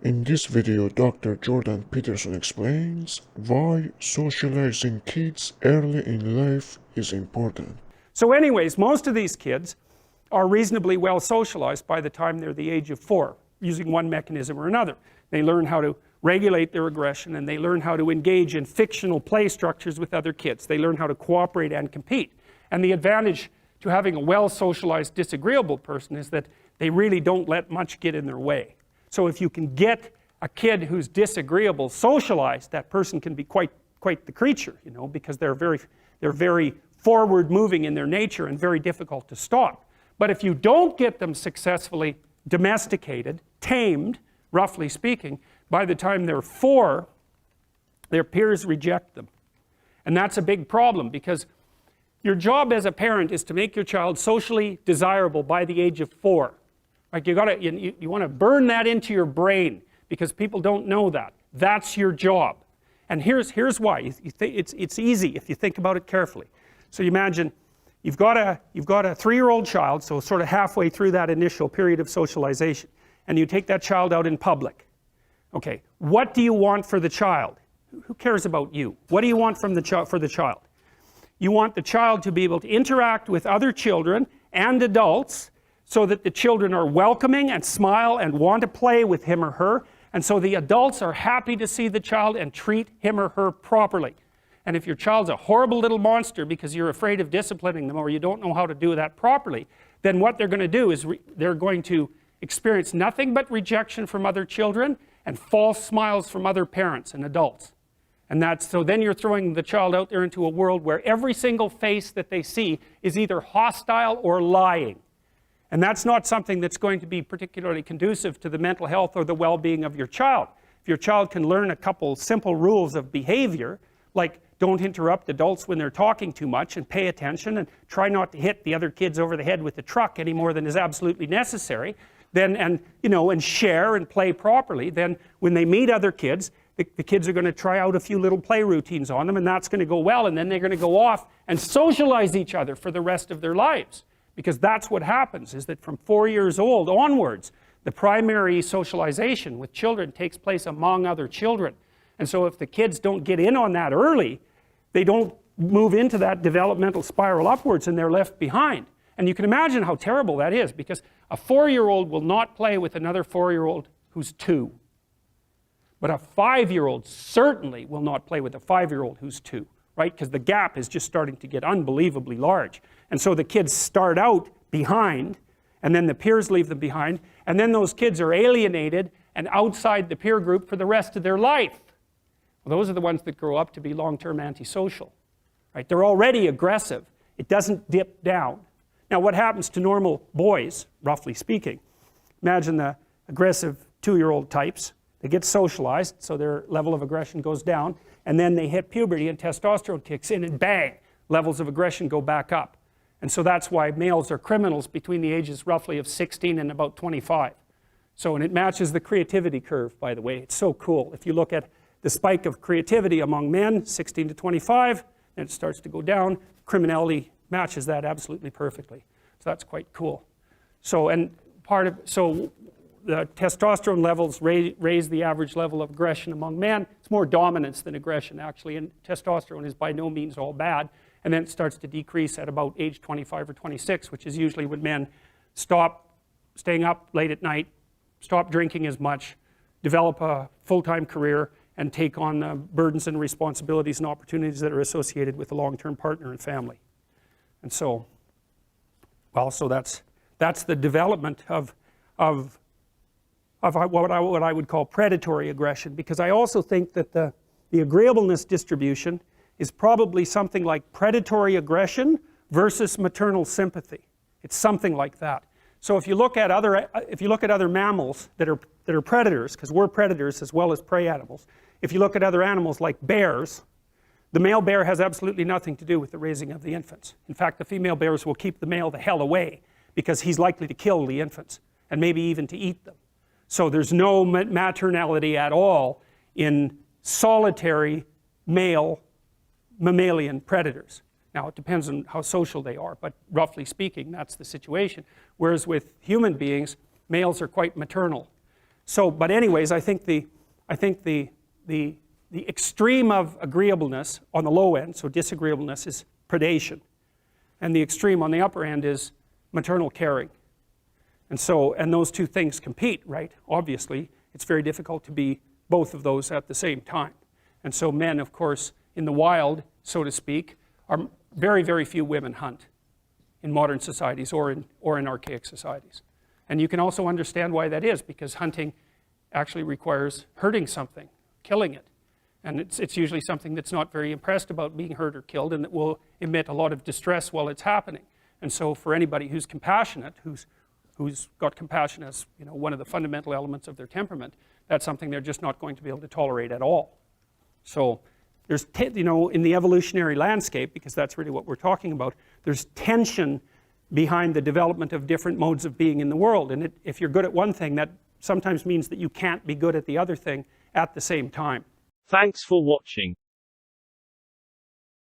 In this video, Dr. Jordan Peterson explains why socializing kids early in life is important. So anyways, most of these kids are reasonably well socialized by the time they're the age of 4, using one mechanism or another. They learn how to regulate their aggression, and they learn how to engage in fictional play structures with other kids. They learn how to cooperate and compete. And the advantage to having a well-socialized disagreeable person is that they really don't let much get in their way. So if you can get a kid who's disagreeable socialized, that person can be quite the creature, you know, because they're very forward moving in their nature and very difficult to stop. But if you don't get them successfully domesticated, tamed, roughly speaking, by the time they're 4, their peers reject them. And that's a big problem, because your job as a parent is to make your child socially desirable by the age of 4. Like you want to burn that into your brain, because people don't know that. That's your job. And here's why. It's easy if you think about it carefully. So you imagine you've got a 3-year-old child, so sort of halfway through that initial period of socialization, and you take that child out in public. Okay, what do you want for the child? Who cares about you? What do you want for the child? You want the child to be able to interact with other children and adults, so that the children are welcoming and smile and want to play with him or her, and so the adults are happy to see the child and treat him or her properly. And if your child's a horrible little monster because you're afraid of disciplining them, or you don't know how to do that properly, then what they're going to do is they're going to experience nothing but rejection from other children and false smiles from other parents and adults. And so then you're throwing the child out there into a world where every single face that they see is either hostile or lying. And that's not something that's going to be particularly conducive to the mental health or the well-being of your child. If your child can learn a couple simple rules of behavior, like don't interrupt adults when they're talking too much, and pay attention, and try not to hit the other kids over the head with the truck any more than is absolutely necessary, and share and play properly, then when they meet other kids, the kids are going to try out a few little play routines on them, and that's going to go well, and then they're going to go off and socialize each other for the rest of their lives. Because that's what happens, is that from 4 years old onwards, the primary socialization with children takes place among other children. And so if the kids don't get in on that early, they don't move into that developmental spiral upwards, and they're left behind. And you can imagine how terrible that is, because a 4-year-old will not play with another 4-year-old who's 2. But a 5-year-old certainly will not play with a 5-year-old who's 2. Right? Because the gap is just starting to get unbelievably large. And so the kids start out behind, and then the peers leave them behind, and then those kids are alienated and outside the peer group for the rest of their life. Well, those are the ones that grow up to be long-term antisocial. Right? They're already aggressive. It doesn't dip down. Now, what happens to normal boys, roughly speaking? Imagine the aggressive 2-year-old types. They get socialized, so their level of aggression goes down, and then they hit puberty and testosterone kicks in, and bang, levels of aggression go back up. And so that's why males are criminals between the ages roughly of 16 and about 25. So, and it matches the creativity curve, by the way. It's so cool. If you look at the spike of creativity among men, 16 to 25, then it starts to go down. Criminality matches that absolutely perfectly. So that's quite cool. So, and the testosterone levels raise the average level of aggression among men. It's more dominance than aggression, actually, and testosterone is by no means all bad. And then it starts to decrease at about age 25 or 26, which is usually when men stop staying up late at night, stop drinking as much, develop a full-time career, and take on the burdens and responsibilities and opportunities that are associated with a long-term partner and family. And so, well, so that's the development of what I would call predatory aggression, because I also think that the agreeableness distribution is probably something like predatory aggression versus maternal sympathy. It's something like that. So if you look at other mammals that are predators, because we're predators as well as prey animals, if you look at other animals like bears, the male bear has absolutely nothing to do with the raising of the infants. In fact, the female bears will keep the male the hell away, because he's likely to kill the infants and maybe even to eat them. So there's no maternality at all in solitary male mammalian predators. Now, it depends on how social they are, but roughly speaking, that's the situation. Whereas with human beings, males are quite maternal. So, but anyways, I think the extreme of agreeableness on the low end, so disagreeableness, is predation. And the extreme on the upper end is maternal caring. And so, and those two things compete, right? Obviously, it's very difficult to be both of those at the same time. And so men, of course, in the wild, so to speak, are very, very few women hunt in modern societies or in archaic societies. And you can also understand why that is, because hunting actually requires hurting something, killing it. And it's usually something that's not very impressed about being hurt or killed, and that will emit a lot of distress while it's happening. And so for anybody who's compassionate, who's got compassion as, you know, one of the fundamental elements of their temperament, that's something they're just not going to be able to tolerate at all. So there's, you know, in the evolutionary landscape, because that's really what we're talking about, there's tension behind the development of different modes of being in the world. And if you're good at one thing, that sometimes means that you can't be good at the other thing at the same time. Thanks for watching.